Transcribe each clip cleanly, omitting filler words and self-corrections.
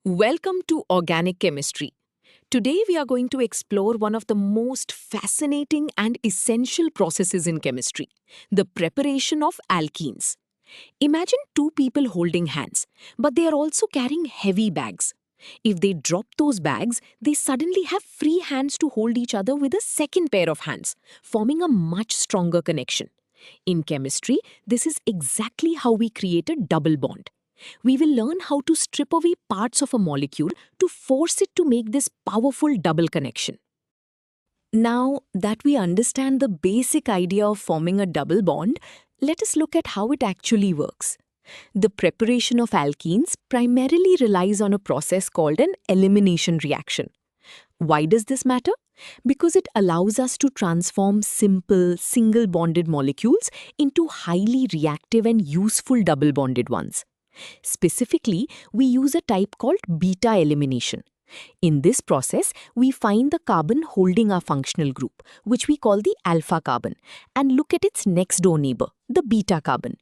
Welcome to Organic Chemistry. Today we are going to explore one of the most fascinating and essential processes in chemistry, the preparation of alkenes. Imagine two people holding hands, but they are also carrying heavy bags. If they drop those bags, they suddenly have free hands to hold each other with a second pair of hands, forming a much stronger connection. In chemistry, this is exactly how we create a double bond. We will learn how to strip away parts of a molecule to force it to make this powerful double connection. Now that we understand the basic idea of forming a double bond, let us look at how it actually works. The preparation of alkenes primarily relies on a process called an elimination reaction. Why does this matter? Because it allows us to transform simple, single-bonded molecules into highly reactive and useful double-bonded ones. Specifically, we use a type called beta elimination. In this process, we find the carbon holding our functional group, which we call the alpha carbon, and look at its next-door neighbor, the beta carbon.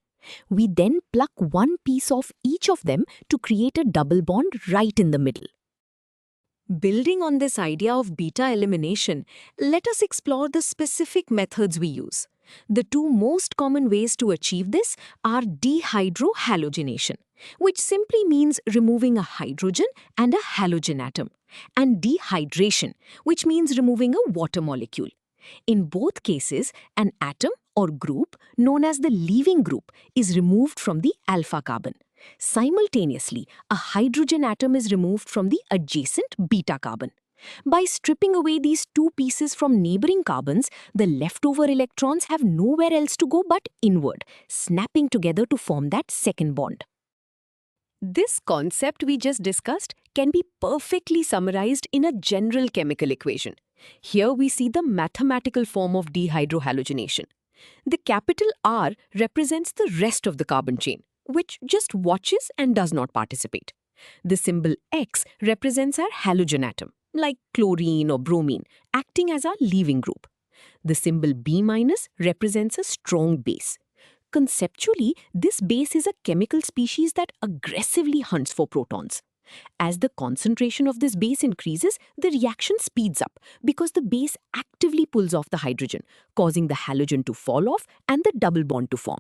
We then pluck one piece of each of them to create a double bond right in the middle. Building on this idea of beta elimination, let us explore the specific methods we use. The two most common ways to achieve this are dehydrohalogenation, which simply means removing a hydrogen and a halogen atom, and dehydration, which means removing a water molecule. In both cases, an atom or group known as the leaving group is removed from the alpha carbon. Simultaneously, a hydrogen atom is removed from the adjacent beta carbon. By stripping away these two pieces from neighboring carbons, the leftover electrons have nowhere else to go but inward, snapping together to form that second bond. This concept we just discussed can be perfectly summarized in a general chemical equation. Here we see the mathematical form of dehydrohalogenation. The capital R represents the rest of the carbon chain, which just watches and does not participate. The symbol X represents our halogen atom, like chlorine or bromine, acting as our leaving group. The symbol B- represents a strong base. Conceptually, this base is a chemical species that aggressively hunts for protons. As the concentration of this base increases, the reaction speeds up because the base actively pulls off the hydrogen, causing the halogen to fall off and the double bond to form.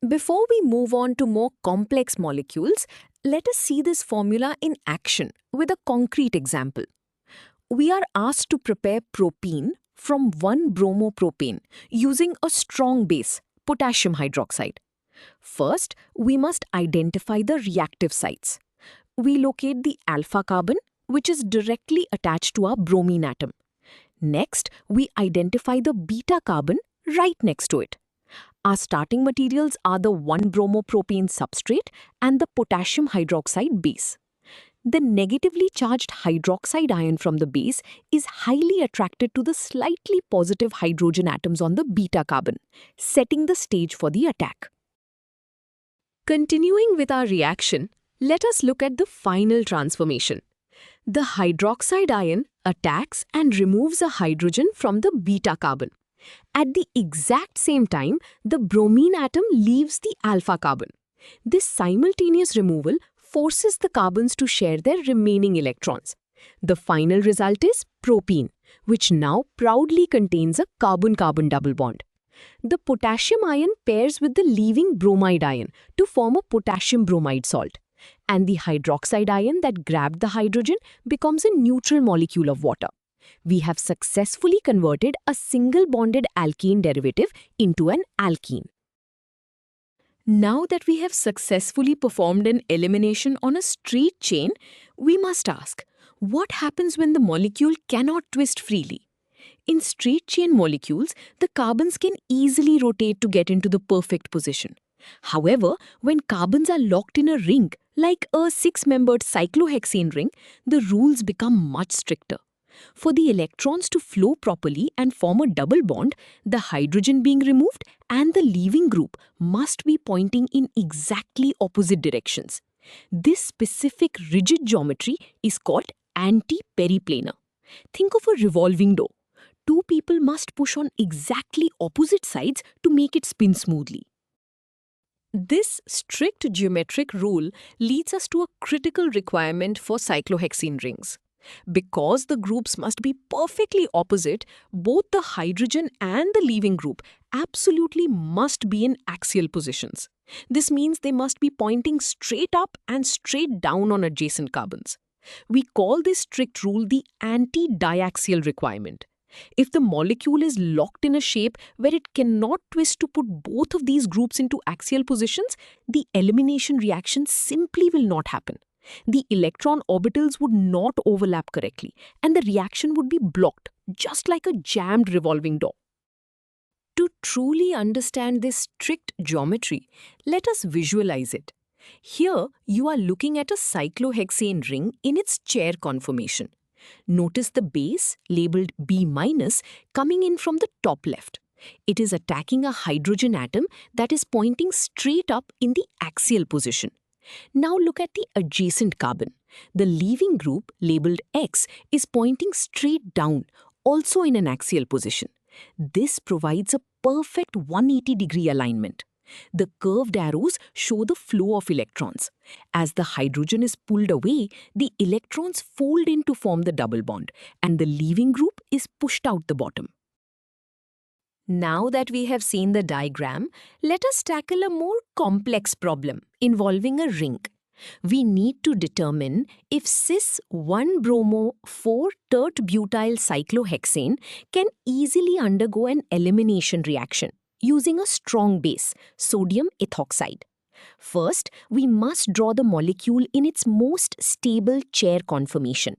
Before we move on to more complex molecules, let us see this formula in action with a concrete example. We are asked to prepare propene from 1-bromopropane using a strong base, potassium hydroxide. First, we must identify the reactive sites. We locate the alpha carbon, which is directly attached to our bromine atom. Next, we identify the beta carbon right next to it. Our starting materials are the 1-bromopropane substrate and the potassium hydroxide base. The negatively charged hydroxide ion from the base is highly attracted to the slightly positive hydrogen atoms on the beta carbon, setting the stage for the attack. Continuing with our reaction, let us look at the final transformation. The hydroxide ion attacks and removes a hydrogen from the beta carbon. At the exact same time, the bromine atom leaves the alpha carbon. This simultaneous removal forces the carbons to share their remaining electrons. The final result is propene, which now proudly contains a carbon-carbon double bond. The potassium ion pairs with the leaving bromide ion to form a potassium bromide salt, and the hydroxide ion that grabbed the hydrogen becomes a neutral molecule of water. We have successfully converted a single-bonded alkene derivative into an alkene. Now that we have successfully performed an elimination on a straight chain, we must ask, what happens when the molecule cannot twist freely? In straight chain molecules, the carbons can easily rotate to get into the perfect position. However, when carbons are locked in a ring, like a 6-membered cyclohexane ring, the rules become much stricter. For the electrons to flow properly and form a double bond, the hydrogen being removed and the leaving group must be pointing in exactly opposite directions. This specific rigid geometry is called anti-periplanar. Think of a revolving door. Two people must push on exactly opposite sides to make it spin smoothly. This strict geometric rule leads us to a critical requirement for cyclohexene rings. Because the groups must be perfectly opposite, both the hydrogen and the leaving group absolutely must be in axial positions. This means they must be pointing straight up and straight down on adjacent carbons. We call this strict rule the anti-diaxial requirement. If the molecule is locked in a shape where it cannot twist to put both of these groups into axial positions, the elimination reaction simply will not happen. The electron orbitals would not overlap correctly, and the reaction would be blocked, just like a jammed revolving door. To truly understand this strict geometry, let us visualize it. Here, you are looking at a cyclohexane ring in its chair conformation. Notice the base, labeled B-, coming in from the top left. It is attacking a hydrogen atom that is pointing straight up in the axial position. Now look at the adjacent carbon. The leaving group, labeled X, is pointing straight down, also in an axial position. This provides a perfect 180-degree alignment. The curved arrows show the flow of electrons. As the hydrogen is pulled away, the electrons fold in to form the double bond, and the leaving group is pushed out the bottom. Now that we have seen the diagram, let us tackle a more complex problem involving a ring. We need to determine if cis-1-bromo-4-tert-butyl cyclohexane can easily undergo an elimination reaction using a strong base, sodium ethoxide. First, we must draw the molecule in its most stable chair conformation.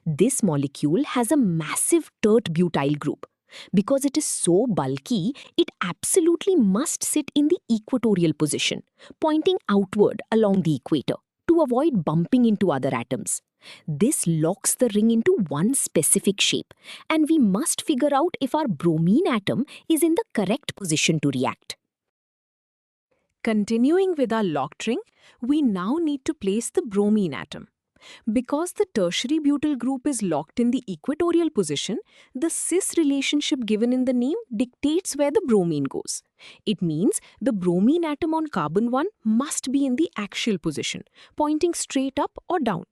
This molecule has a massive tert-butyl group. Because it is so bulky, it absolutely must sit in the equatorial position, pointing outward along the equator to avoid bumping into other atoms. This locks the ring into one specific shape, and we must figure out if our bromine atom is in the correct position to react. Continuing with our locked ring, we now need to place the bromine atom. Because the tertiary butyl group is locked in the equatorial position, the cis relationship given in the name dictates where the bromine goes. It means the bromine atom on carbon 1 must be in the axial position, pointing straight up or down.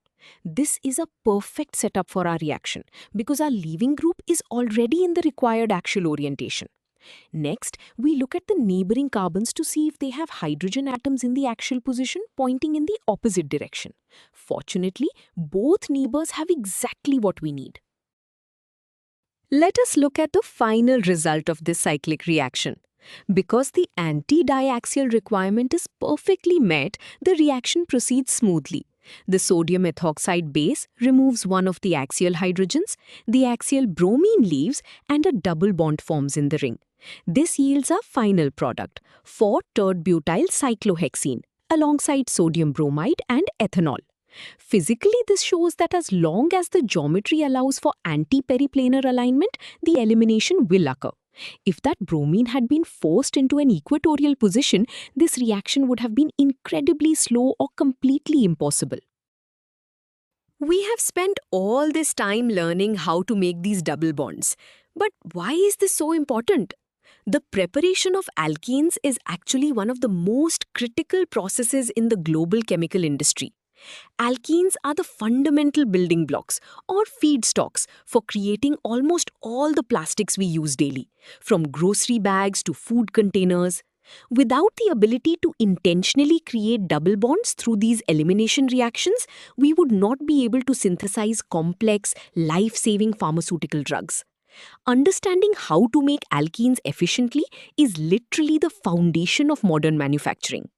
This is a perfect setup for our reaction because our leaving group is already in the required axial orientation. Next, we look at the neighboring carbons to see if they have hydrogen atoms in the axial position pointing in the opposite direction. Fortunately, both neighbors have exactly what we need. Let us look at the final result of this cyclic reaction. Because the anti-diaxial requirement is perfectly met, the reaction proceeds smoothly. The sodium ethoxide base removes one of the axial hydrogens, the axial bromine leaves, and a double bond forms in the ring. This yields a final product, 4-tert-butyl cyclohexene, alongside sodium bromide and ethanol. Physically, this shows that as long as the geometry allows for anti-periplanar alignment, the elimination will occur. If that bromine had been forced into an equatorial position, this reaction would have been incredibly slow or completely impossible. We have spent all this time learning how to make these double bonds. But why is this so important? The preparation of alkenes is actually one of the most critical processes in the global chemical industry. Alkenes are the fundamental building blocks or feedstocks for creating almost all the plastics we use daily, from grocery bags to food containers. Without the ability to intentionally create double bonds through these elimination reactions, we would not be able to synthesize complex, life-saving pharmaceutical drugs. Understanding how to make alkenes efficiently is literally the foundation of modern manufacturing.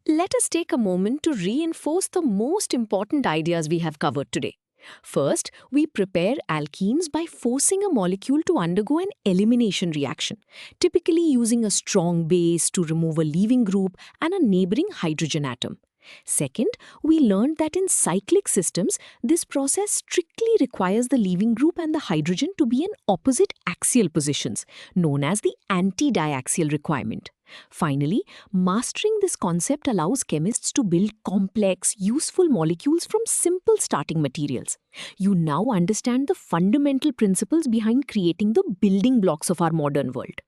Let us take a moment to reinforce the most important ideas we have covered today. First, we prepare alkenes by forcing a molecule to undergo an elimination reaction, typically using a strong base to remove a leaving group and a neighboring hydrogen atom. Second, we learned that in cyclic systems, this process strictly requires the leaving group and the hydrogen to be in opposite axial positions, known as the anti-diaxial requirement. Finally, mastering this concept allows chemists to build complex, useful molecules from simple starting materials. You now understand the fundamental principles behind creating the building blocks of our modern world.